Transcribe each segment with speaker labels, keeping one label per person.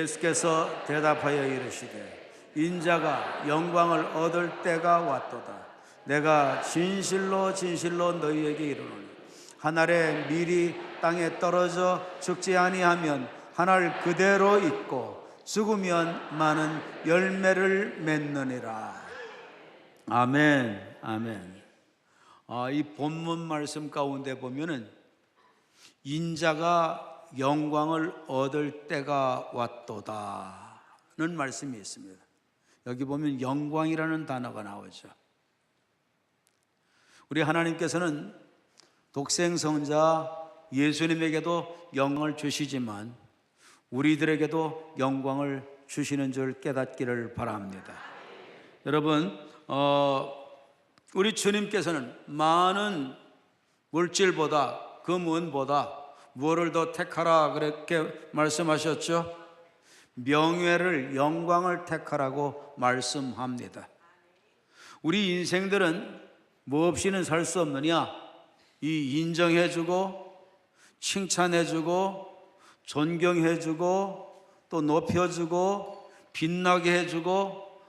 Speaker 1: 예수께서 대답하여 이르시되 인자가 영광을 얻을 때가 왔도다. 내가 진실로 진실로 너희에게 이르노니 한 알의 밀이 땅에 떨어져 죽지 아니하면 한 알 그대로 있고 죽으면 많은 열매를 맺느니라. 아멘, 아멘. 이 본문 말씀 가운데 보면은 인자가 영광을 얻을 때가 왔도다는 말씀이 있습니다. 여기 보면 영광이라는 단어가 나오죠. 우리 하나님께서는 독생성자 예수님에게도 영광을 주시지만 우리들에게도 영광을 주시는 줄 깨닫기를 바랍니다. 여러분, 우리 주님께서는 많은 물질보다 금은보다 무엇을 더 택하라 그렇게 말씀하셨죠? 명예를, 영광을 택하라고 말씀합니다. 우리 인생들은 뭐 없이는 살 수 없느냐? 이 인정해주고 칭찬해주고 존경해주고 또 높여주고 빛나게 해주고,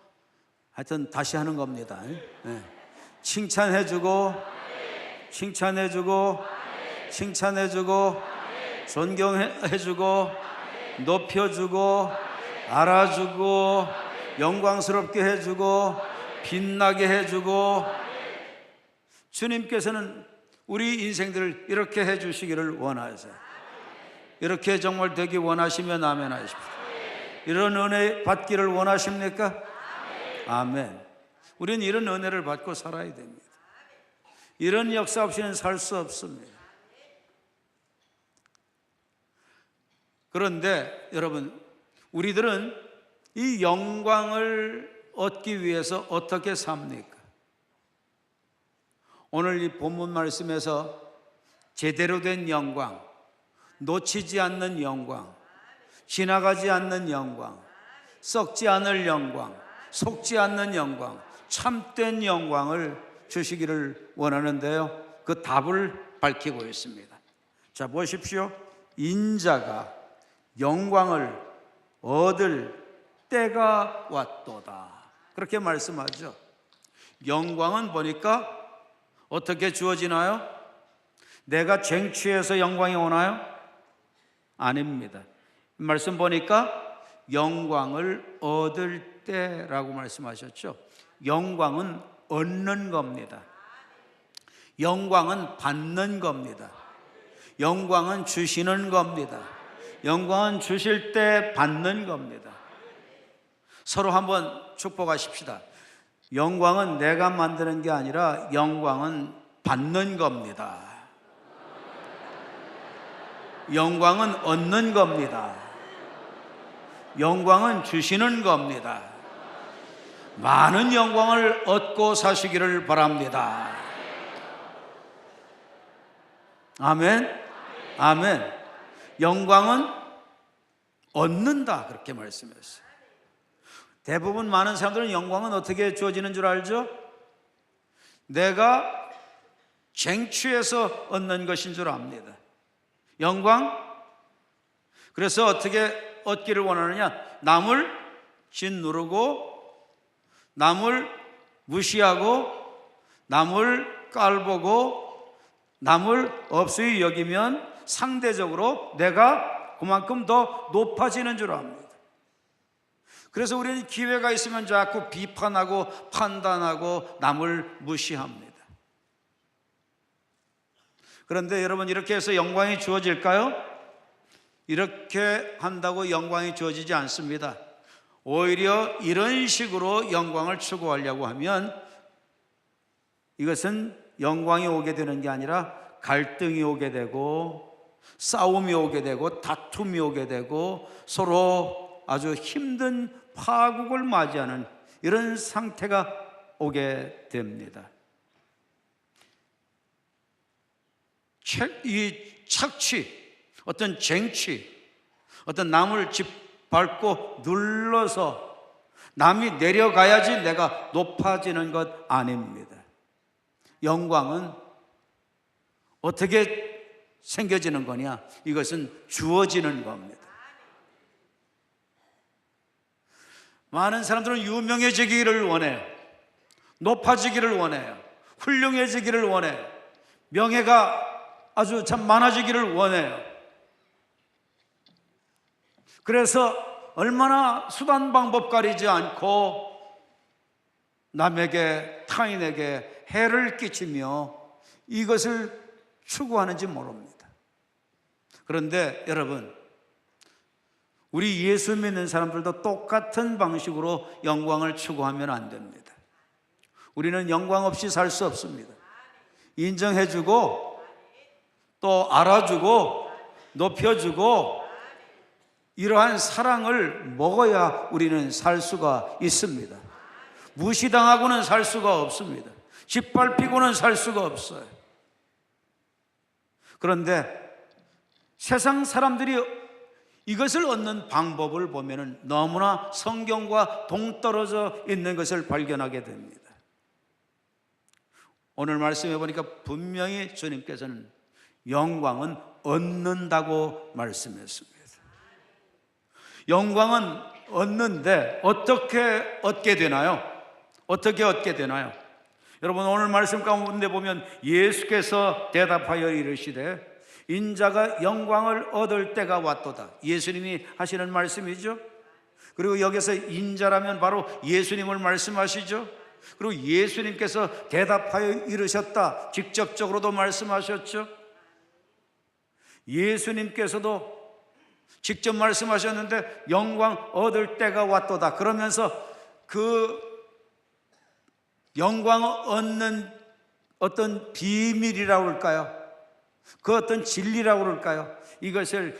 Speaker 1: 하여튼 다시 하는 겁니다. 네. 칭찬해주고 칭찬해주고 칭찬해주고 존경해주고 높여주고 알아주고 영광스럽게 해주고 빛나게 해주고, 주님께서는 우리 인생들을 이렇게 해주시기를 원하세요. 이렇게 정말 되기 원하시면 아멘 하십시오. 이런 은혜 받기를 원하십니까? 아멘. 우리는 이런 은혜를 받고 살아야 됩니다. 이런 역사 없이는 살 수 없습니다. 그런데 여러분, 우리들은 이 영광을 얻기 위해서 어떻게 삽니까? 오늘 이 본문 말씀에서 제대로 된 영광, 놓치지 않는 영광, 지나가지 않는 영광, 썩지 않을 영광, 속지 않는 영광, 참된 영광을 주시기를 원하는데요, 그 답을 밝히고 있습니다. 자, 보십시오. 인자가 영광을 얻을 때가 왔도다, 그렇게 말씀하죠. 영광은 보니까 어떻게 주어지나요? 내가 쟁취해서 영광이 오나요? 아닙니다. 말씀 보니까 영광을 얻을 때라고 말씀하셨죠. 영광은 얻는 겁니다. 영광은 받는 겁니다. 영광은 주시는 겁니다. 영광은 주실 때 받는 겁니다. 서로 한번 축복하십시다. 영광은 내가 만드는 게 아니라 영광은 받는 겁니다. 영광은 얻는 겁니다. 영광은 주시는 겁니다. 많은 영광을 얻고 사시기를 바랍니다. 아멘, 아멘. 영광은 얻는다, 그렇게 말씀했어요. 대부분 많은 사람들은 영광은 어떻게 주어지는 줄 알죠? 내가 쟁취해서 얻는 것인 줄 압니다. 영광? 그래서 어떻게 얻기를 원하느냐? 남을 짓누르고, 남을 무시하고, 남을 깔보고, 남을 없이 여기면 상대적으로 내가 그만큼 더 높아지는 줄 압니다. 그래서 우리는 기회가 있으면 자꾸 비판하고 판단하고 남을 무시합니다. 그런데 여러분, 이렇게 해서 영광이 주어질까요? 이렇게 한다고 영광이 주어지지 않습니다. 오히려 이런 식으로 영광을 추구하려고 하면 이것은 영광이 오게 되는 게 아니라 갈등이 오게 되고 싸움이 오게 되고 다툼이 오게 되고 서로 아주 힘든 파국을 맞이하는 이런 상태가 오게 됩니다. 이 착취, 어떤 쟁취, 어떤 남을 짓밟고 눌러서 남이 내려가야지 내가 높아지는 것 아닙니다. 영광은 어떻게 생겨지는 거냐? 이것은 주어지는 겁니다. 많은 사람들은 유명해지기를 원해요. 높아지기를 원해요. 훌륭해지기를 원해요. 명예가 아주 참 많아지기를 원해요. 그래서 얼마나 수단 방법 가리지 않고 남에게, 타인에게 해를 끼치며 이것을 추구하는지 모릅니다. 그런데 여러분, 우리 예수 믿는 사람들도 똑같은 방식으로 영광을 추구하면 안 됩니다. 우리는 영광 없이 살 수 없습니다. 인정해주고 또 알아주고 높여주고 이러한 사랑을 먹어야 우리는 살 수가 있습니다. 무시당하고는 살 수가 없습니다. 짓밟히고는 살 수가 없어요. 그런데 세상 사람들이 이것을 얻는 방법을 보면 너무나 성경과 동떨어져 있는 것을 발견하게 됩니다. 오늘 말씀해 보니까 분명히 주님께서는 영광은 얻는다고 말씀했습니다. 영광은 얻는데 어떻게 얻게 되나요? 어떻게 얻게 되나요? 여러분, 오늘 말씀 가운데 보면 예수께서 대답하여 이르시되 인자가 영광을 얻을 때가 왔도다. 예수님이 하시는 말씀이죠. 그리고 여기서 인자라면 바로 예수님을 말씀하시죠. 그리고 예수님께서 대답하여 이르셨다, 직접적으로도 말씀하셨죠. 예수님께서도 직접 말씀하셨는데 영광 얻을 때가 왔도다. 그러면서 그 영광 얻는 어떤 비밀이라고 할까요? 그 어떤 진리라고 그럴까요? 이것을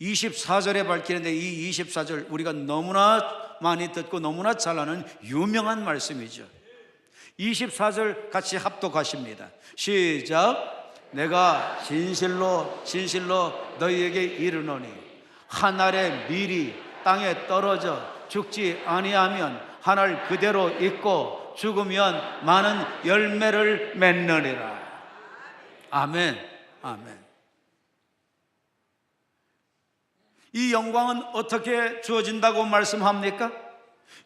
Speaker 1: 24절에 밝히는데, 이 24절 우리가 너무나 많이 듣고 너무나 잘 아는 유명한 말씀이죠. 24절 같이 합독하십니다. 시작. 내가 진실로 진실로 너희에게 이르노니 한 알의 밀이 땅에 떨어져 죽지 아니하면 한 알 그대로 있고 죽으면 많은 열매를 맺느니라. 아멘. 아멘. 이 영광은 어떻게 주어진다고 말씀합니까?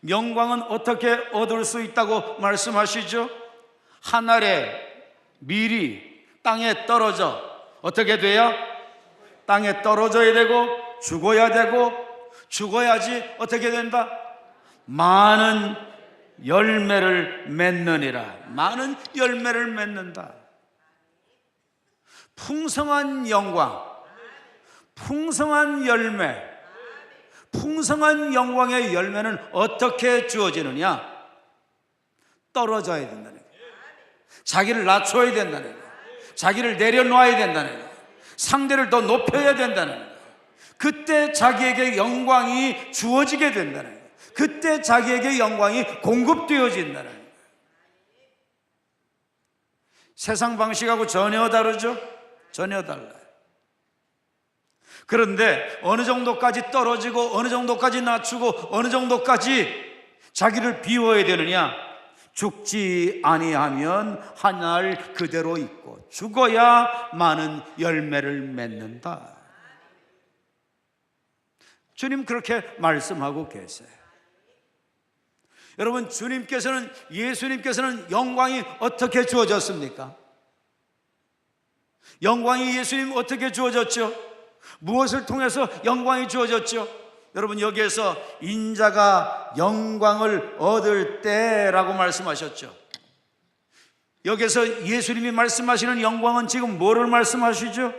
Speaker 1: 영광은 어떻게 얻을 수 있다고 말씀하시죠? 한 알의 밀이 땅에 떨어져 어떻게 돼요? 땅에 떨어져야 되고 죽어야 되고 죽어야지 어떻게 된다? 많은 열매를 맺느니라. 많은 열매를 맺는다. 풍성한 영광, 풍성한 열매, 풍성한 영광의 열매는 어떻게 주어지느냐? 떨어져야 된다는 거예요. 자기를 낮춰야 된다는 거예요. 자기를 내려놓아야 된다는 거예요. 상대를 더 높여야 된다는 거예요. 그때 자기에게 영광이 주어지게 된다는 거예요. 그때 자기에게 영광이 공급되어진다는 거예요. 세상 방식하고 전혀 다르죠? 전혀 달라요. 그런데 어느 정도까지 떨어지고 어느 정도까지 낮추고 어느 정도까지 자기를 비워야 되느냐? 죽지 아니하면 한 알 그대로 있고 죽어야 많은 열매를 맺는다. 주님 그렇게 말씀하고 계세요. 여러분, 예수님께서는 영광이 어떻게 주어졌습니까? 영광이 예수님 어떻게 주어졌죠? 무엇을 통해서 영광이 주어졌죠? 여러분, 여기에서 인자가 영광을 얻을 때라고 말씀하셨죠. 여기에서 예수님이 말씀하시는 영광은 지금 뭐를 말씀하시죠?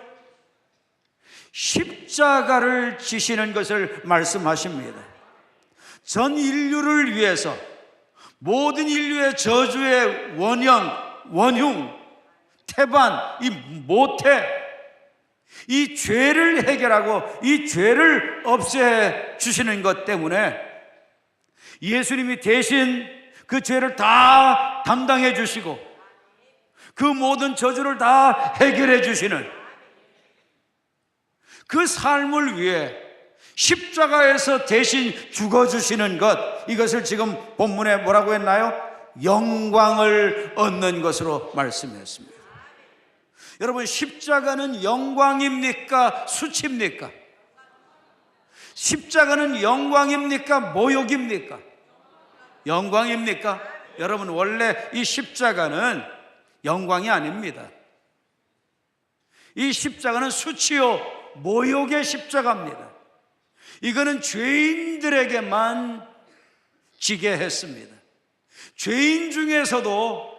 Speaker 1: 십자가를 지시는 것을 말씀하십니다. 전 인류를 위해서 모든 인류의 저주의 원흉, 태반, 이 모태, 이 죄를 해결하고 이 죄를 없애 주시는 것 때문에 예수님이 대신 그 죄를 다 담당해 주시고 그 모든 저주를 다 해결해 주시는 그 삶을 위해 십자가에서 대신 죽어주시는 것, 이것을 지금 본문에 뭐라고 했나요? 영광을 얻는 것으로 말씀했습니다. 여러분, 십자가는 영광입니까? 수치입니까? 십자가는 영광입니까? 모욕입니까? 영광입니까? 여러분, 원래 이 십자가는 영광이 아닙니다. 이 십자가는 수치요 모욕의 십자가입니다. 이거는 죄인들에게만 지게 했습니다. 죄인 중에서도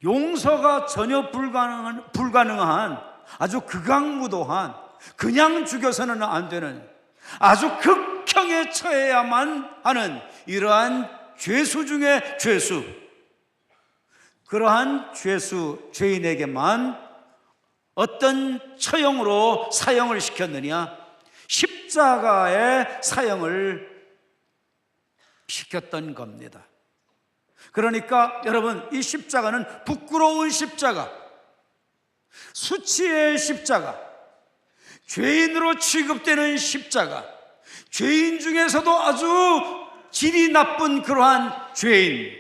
Speaker 1: 용서가 전혀 불가능한 아주 극악무도한, 그냥 죽여서는 안 되는 아주 극형에 처해야만 하는 이러한 죄수 중에 죄수, 그러한 죄인에게만 어떤 처형으로 사형을 시켰느냐? 십자가의 사형을 시켰던 겁니다. 그러니까 여러분, 이 십자가는 부끄러운 십자가, 수치의 십자가, 죄인으로 취급되는 십자가, 죄인 중에서도 아주 질이 나쁜 그러한 죄인,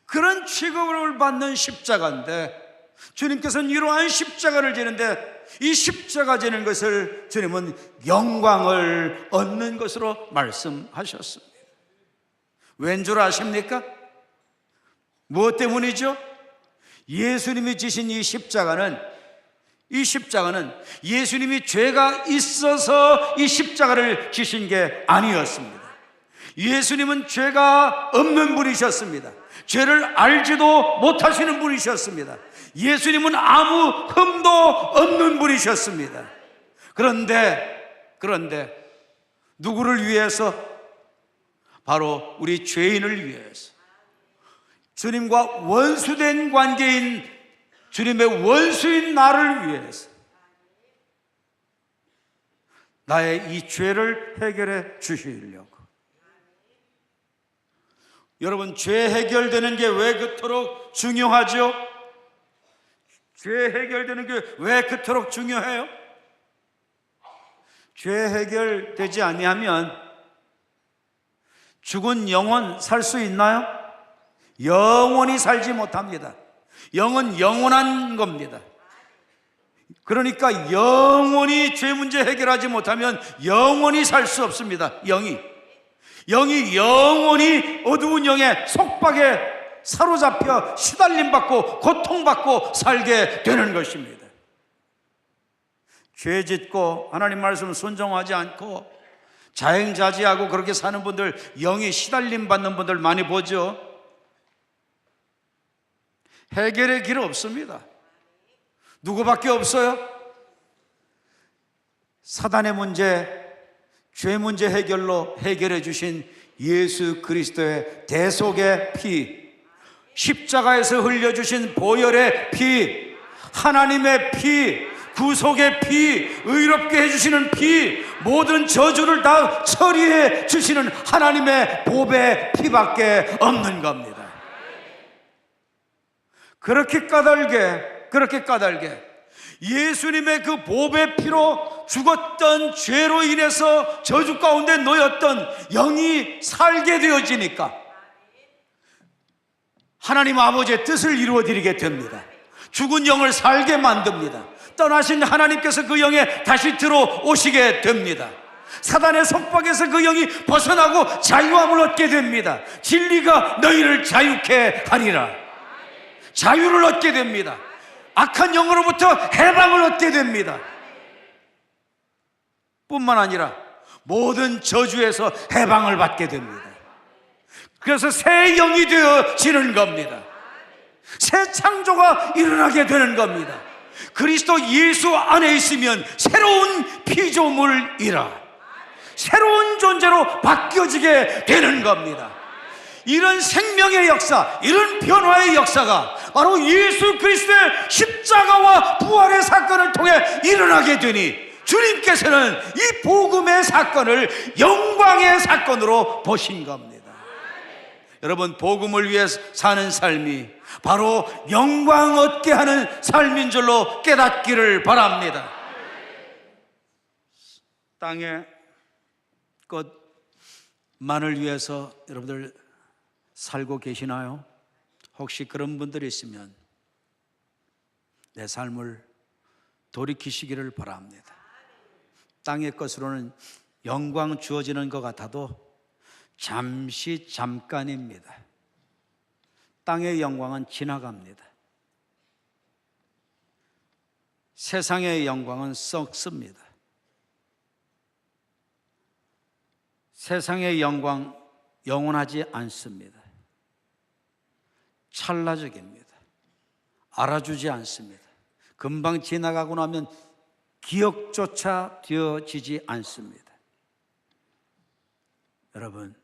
Speaker 1: 그런 취급을 받는 십자가인데, 주님께서는 이러한 십자가를 지는데, 이 십자가 지는 것을 주님은 영광을 얻는 것으로 말씀하셨습니다. 왠 줄 아십니까? 무엇 때문이죠? 예수님이 지신 이 십자가는 예수님이 죄가 있어서 이 십자가를 지신 게 아니었습니다. 예수님은 죄가 없는 분이셨습니다. 죄를 알지도 못하시는 분이셨습니다. 예수님은 아무 흠도 없는 분이셨습니다. 그런데 누구를 위해서? 바로 우리 죄인을 위해서, 주님과 원수된 관계인, 주님의 원수인 나를 위해서, 나의 이 죄를 해결해 주시려고. 여러분, 죄 해결되는 게 왜 그토록 중요하죠? 죄 해결되는 게 왜 그토록 중요해요? 죄 해결되지 아니하면 죽은 영혼 살 수 있나요? 영원히 살지 못합니다. 영은 영원한 겁니다. 그러니까 영원히 죄 문제 해결하지 못하면 영원히 살 수 없습니다. 영이 영원히 어두운 영의 속박에 사로잡혀 시달림받고 고통받고 살게 되는 것입니다. 죄 짓고 하나님 말씀 순종하지 않고 자행자지하고 그렇게 사는 분들, 영이 시달림 받는 분들 많이 보죠. 해결의 길 없습니다. 누구밖에 없어요? 사단의 문제, 죄 문제 해결로 해결해 주신 예수 그리스도의 대속의 피, 십자가에서 흘려주신 보혈의 피, 하나님의 피, 구속의 피, 의롭게 해주시는 피, 모든 저주를 다 처리해 주시는 하나님의 보배 피밖에 없는 겁니다. 그렇게 까닭에 예수님의 그 보배 피로 죽었던 죄로 인해서 저주 가운데 놓였던 영이 살게 되어지니까 하나님 아버지의 뜻을 이루어드리게 됩니다. 죽은 영을 살게 만듭니다. 떠나신 하나님께서 그 영에 다시 들어오시게 됩니다. 사단의 속박에서 그 영이 벗어나고 자유함을 얻게 됩니다. 진리가 너희를 자유케 하리라. 자유를 얻게 됩니다. 악한 영으로부터 해방을 얻게 됩니다. 뿐만 아니라 모든 저주에서 해방을 받게 됩니다. 그래서 새 영이 되어지는 겁니다. 새 창조가 일어나게 되는 겁니다. 그리스도 예수 안에 있으면 새로운 피조물이라, 새로운 존재로 바뀌어지게 되는 겁니다. 이런 생명의 역사, 이런 변화의 역사가 바로 예수 그리스도의 십자가와 부활의 사건을 통해 일어나게 되니 주님께서는 이 복음의 사건을 영광의 사건으로 보신 겁니다. 여러분, 복음을 위해 사는 삶이 바로 영광 얻게 하는 삶인 줄로 깨닫기를 바랍니다. 땅의 것만을 위해서 여러분들 살고 계시나요? 혹시 그런 분들이 있으면 내 삶을 돌이키시기를 바랍니다. 땅의 것으로는 영광 주어지는 것 같아도 잠시 잠깐입니다. 땅의 영광은 지나갑니다. 세상의 영광은 썩습니다. 세상의 영광 영원하지 않습니다. 찰나적입니다. 알아주지 않습니다. 금방 지나가고 나면 기억조차 되어지지 않습니다. 여러분,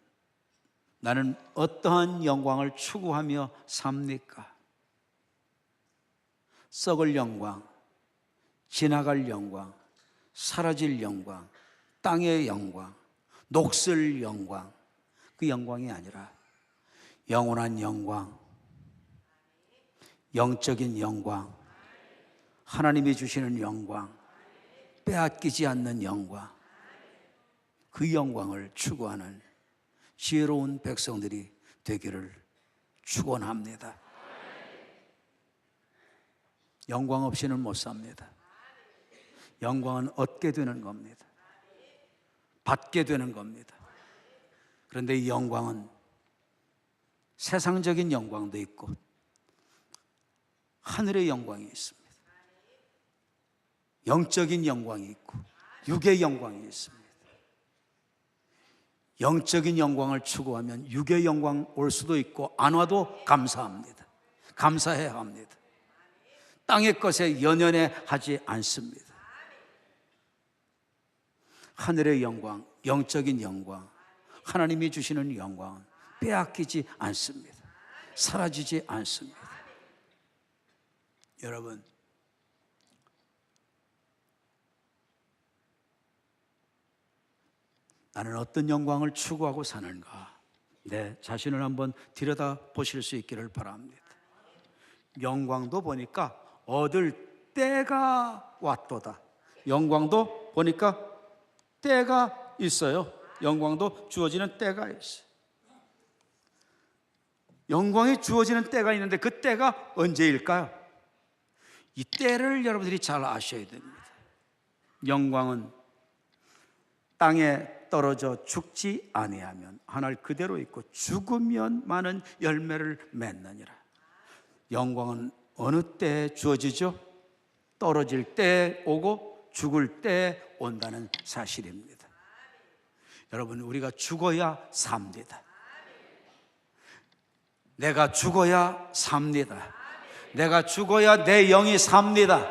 Speaker 1: 나는 어떠한 영광을 추구하며 삽니까? 썩을 영광, 지나갈 영광, 사라질 영광, 땅의 영광, 녹슬 영광, 그 영광이 아니라 영원한 영광, 영적인 영광, 하나님이 주시는 영광, 빼앗기지 않는 영광, 그 영광을 추구하는 지혜로운 백성들이 되기를 축원합니다. 영광 없이는 못 삽니다. 영광은 얻게 되는 겁니다. 받게 되는 겁니다. 그런데 이 영광은 세상적인 영광도 있고 하늘의 영광이 있습니다. 영적인 영광이 있고 육의 영광이 있습니다. 영적인 영광을 추구하면 육의 영광 올 수도 있고 안 와도 감사합니다. 감사해야 합니다. 땅의 것에 연연해 하지 않습니다. 하늘의 영광, 영적인 영광, 하나님이 주시는 영광은 빼앗기지 않습니다. 사라지지 않습니다. 여러분, 나는 어떤 영광을 추구하고 사는가? 내 자신을 한번 들여다 보실 수 있기를 바랍니다. 영광도 보니까 얻을 때가 왔도다. 영광도 보니까 때가 있어요. 영광도 주어지는 때가 있어요. 영광이 주어지는 때가 있는데 그 때가 언제일까요? 이 때를 여러분들이 잘 아셔야 됩니다. 영광은 땅에 떨어져 죽지 아니하면 하늘 그대로 있고 죽으면 많은 열매를 맺느니라. 영광은 어느 때에 주어지죠? 떨어질 때에 오고 죽을 때에 온다는 사실입니다. 여러분, 우리가 죽어야 삽니다. 내가 죽어야 삽니다. 내가 죽어야 내 영이 삽니다.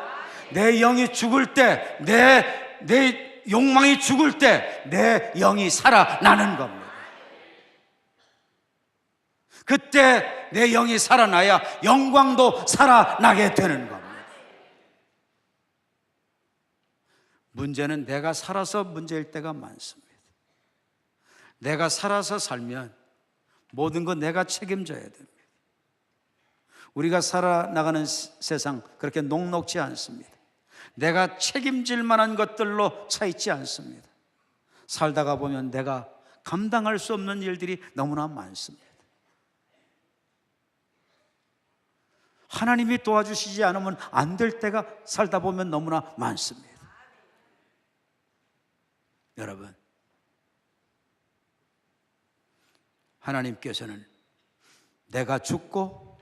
Speaker 1: 내 영이 죽을 때, 내 욕망이 죽을 때 내 영이 살아나는 겁니다. 그때 내 영이 살아나야 영광도 살아나게 되는 겁니다. 문제는 내가 살아서 문제일 때가 많습니다. 내가 살아서 살면 모든 건 내가 책임져야 됩니다. 우리가 살아나가는 세상 그렇게 녹록지 않습니다. 내가 책임질 만한 것들로 차 있지 않습니다. 살다가 보면 내가 감당할 수 없는 일들이 너무나 많습니다. 하나님이 도와주시지 않으면 안 될 때가 살다 보면 너무나 많습니다. 여러분, 하나님께서는 내가 죽고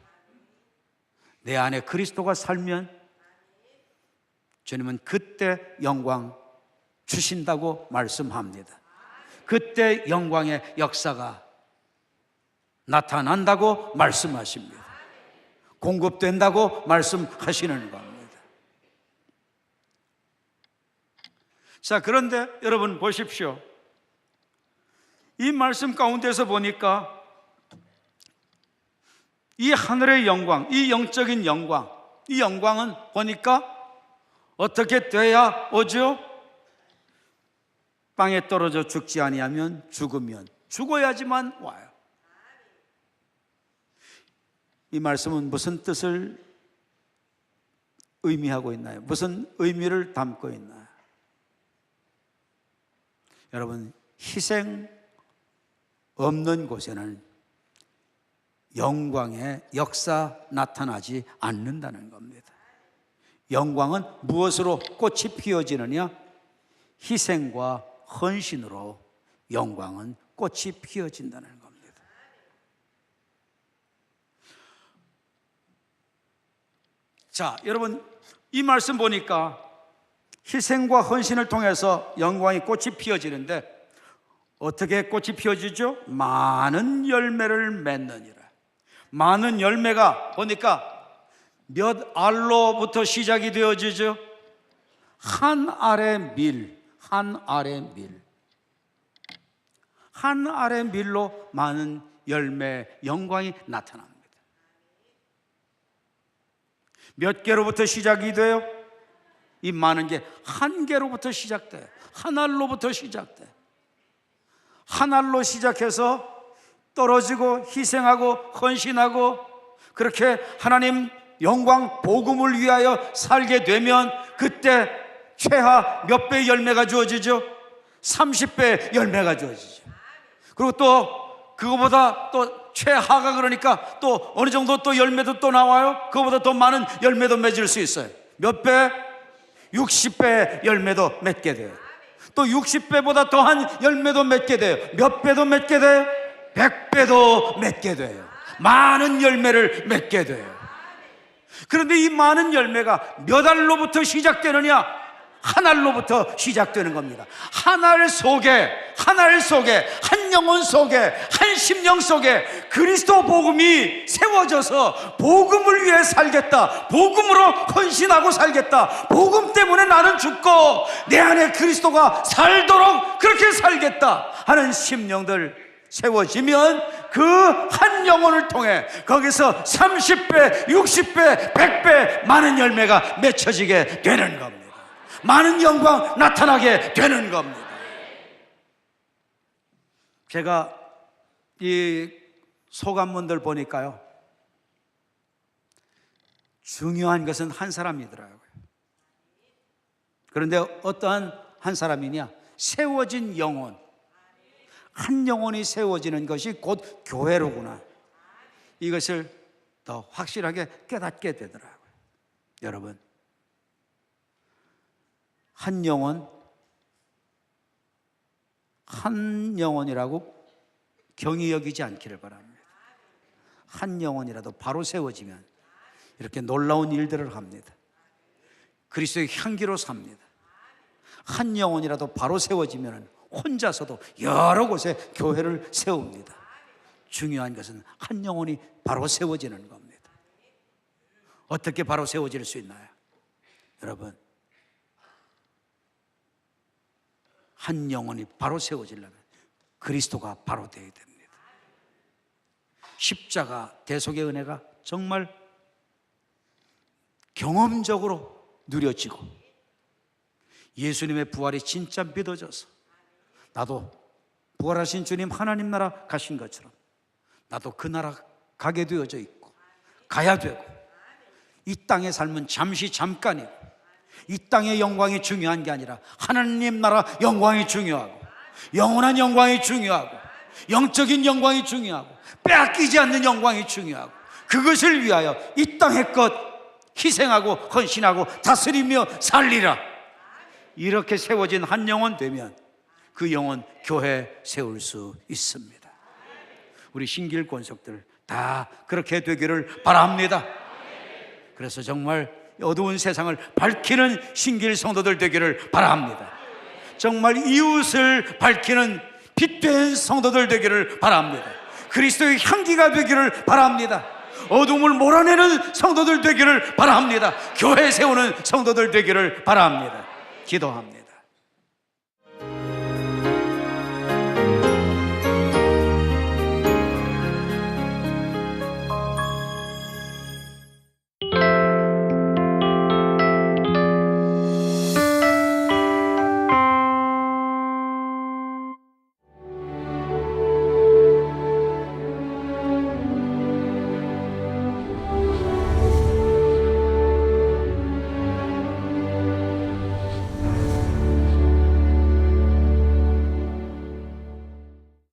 Speaker 1: 내 안에 그리스도가 살면 주님은 그때 영광 주신다고 말씀합니다. 그때 영광의 역사가 나타난다고 말씀하십니다. 공급된다고 말씀하시는 겁니다. 자, 그런데 여러분 보십시오. 이 말씀 가운데서 보니까 이 하늘의 영광, 이 영적인 영광, 이 영광은 보니까 어떻게 돼야 오죠? 땅에 떨어져 죽지 아니하면 죽으면 죽어야지만 와요. 이 말씀은 무슨 뜻을 의미하고 있나요? 무슨 의미를 담고 있나요? 여러분, 희생 없는 곳에는 영광의 역사 나타나지 않는다는 겁니다. 영광은 무엇으로 꽃이 피어지느냐? 희생과 헌신으로 영광은 꽃이 피어진다는 겁니다. 자, 여러분, 이 말씀 보니까 희생과 헌신을 통해서 영광의 꽃이 피어지는데 어떻게 꽃이 피어지죠? 많은 열매를 맺느니라. 많은 열매가 보니까 몇 알로부터 시작이 되어지죠? 한 알의 밀, 한 알의 밀. 한 알의 밀로 많은 열매, 영광이 나타납니다. 몇 개로부터 시작이 돼요? 이 많은 게 한 개로부터 시작돼요. 한 알로부터 시작돼요. 한 알로 시작해서 떨어지고 희생하고 헌신하고 그렇게 하나님 영광 복음을 위하여 살게 되면 그때 최하 몇 배의 열매가 주어지죠? 30배의 열매가 주어지죠. 그리고 또 그거보다 또 최하가 그러니까 또 어느 정도 또 열매도 또 나와요. 그거보다 더 많은 열매도 맺을 수 있어요. 몇 배? 60배의 열매도 맺게 돼요. 또 60배보다 더한 열매도 맺게 돼요. 몇 배도 맺게 돼요? 100배도 맺게 돼요. 많은 열매를 맺게 돼요. 그런데 이 많은 열매가 몇 알로부터 시작되느냐? 한 알로부터 시작되는 겁니다. 한 알 속에, 한 알 속에, 한 영혼 속에, 한 심령 속에 그리스도 복음이 세워져서 복음을 위해 살겠다, 복음으로 헌신하고 살겠다, 복음 때문에 나는 죽고 내 안에 그리스도가 살도록 그렇게 살겠다 하는 심령들 세워지면 그 한 영혼을 통해 거기서 30배, 60배, 100배 많은 열매가 맺혀지게 되는 겁니다. 많은 영광 나타나게 되는 겁니다. 제가 이 소감문들 보니까요, 중요한 것은 한 사람이더라고요. 그런데 어떠한 한 사람이냐? 세워진 영혼, 한 영혼이 세워지는 것이 곧 교회로구나, 이것을 더 확실하게 깨닫게 되더라고요. 여러분, 한 영혼, 한 영혼이라고 경히 여기지 않기를 바랍니다. 한 영혼이라도 바로 세워지면 이렇게 놀라운 일들을 합니다. 그리스도의 향기로 삽니다. 한 영혼이라도 바로 세워지면 혼자서도 여러 곳에 교회를 세웁니다. 중요한 것은 한 영혼이 바로 세워지는 겁니다. 어떻게 바로 세워질 수 있나요? 여러분, 한 영혼이 바로 세워지려면 그리스도가 바로 되어야 됩니다. 십자가 대속의 은혜가 정말 경험적으로 누려지고 예수님의 부활이 진짜 믿어져서 나도 부활하신 주님 하나님 나라 가신 것처럼 나도 그 나라 가게 되어져 있고 가야 되고, 이 땅의 삶은 잠시 잠깐이고 이 땅의 영광이 중요한 게 아니라 하나님 나라 영광이 중요하고 영원한 영광이 중요하고 영적인 영광이 중요하고 빼앗기지 않는 영광이 중요하고 그것을 위하여 이 땅의 것 희생하고 헌신하고 다스리며 살리라, 이렇게 세워진 한 영혼 되면 그 영혼 교회 세울 수 있습니다. 우리 신길 권속들 다 그렇게 되기를 바랍니다. 그래서 정말 어두운 세상을 밝히는 신길 성도들 되기를 바랍니다. 정말 이웃을 밝히는 빛된 성도들 되기를 바랍니다. 그리스도의 향기가 되기를 바랍니다. 어둠을 몰아내는 성도들 되기를 바랍니다. 교회 세우는 성도들 되기를 바랍니다. 기도합니다.